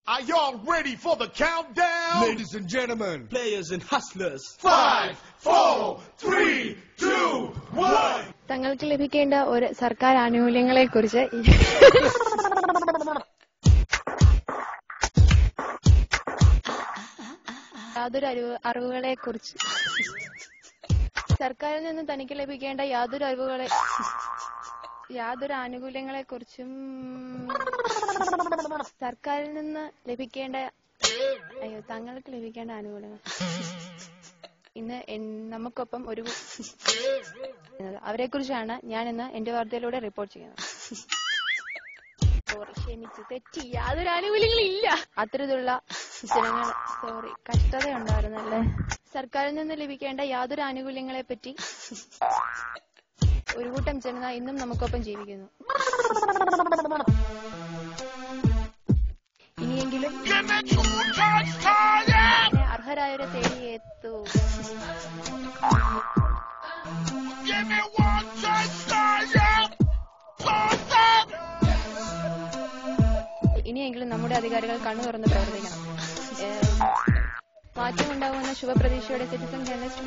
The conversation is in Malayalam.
Are y'all ready for the countdown? Ladies and gentlemen, players and hustlers. 5, 4, 3, 2, 1. തങ്ങൾക്ക് ലഭിക്കേണ്ട ഒരു സർക്കാർ ആനുകൂല്യങ്ങളെ കുറിച്ച് യാതൊരു അറിവുകളെ കുറിച്ച് സർക്കാരിൽ നിന്ന് തനിക്ക് ലഭിക്കേണ്ട യാതൊരു ആനുകൂല്യങ്ങളെ കുറിച്ചും സർക്കാരിൽ നിന്ന് ലഭിക്കേണ്ട തങ്ങൾക്ക് ലഭിക്കേണ്ട ആനുകൂല്യങ്ങൾ ഇന്ന് നമുക്കൊപ്പം ഒരു അവരെ കുറിച്ചാണ് ഞാൻ ഇന്ന് എന്റെ വാർത്തയിലൂടെ റിപ്പോർട്ട് ചെയ്യുന്നത്. ക്ഷമിച്ച് തെറ്റി, യാതൊരു ആനുകൂല്യങ്ങളും ഇല്ല. അത്തരത്തിലുള്ള ജനങ്ങൾ കഷ്ടതയുണ്ടായിരുന്നല്ലേ. സർക്കാരിൽ നിന്ന് ലഭിക്കേണ്ട യാതൊരു ആനുകൂല്യങ്ങളെ പറ്റി ഒരു കൂട്ടം ജനത ഇന്നും നമുക്കൊപ്പം ജീവിക്കുന്നു. ഇനിയെങ്കിലും അർഹരായവരെ തേടിയെത്തൂ. ഇനിയെങ്കിലും നമ്മുടെ അധികാരികൾ കണ്ണു തുറന്ന് പ്രവർത്തിക്കണം. മാറ്റമുണ്ടാകുമെന്ന ശുഭപ്രതീക്ഷയോടെ സിറ്റിസൺ ജേർണലിസ്റ്റ്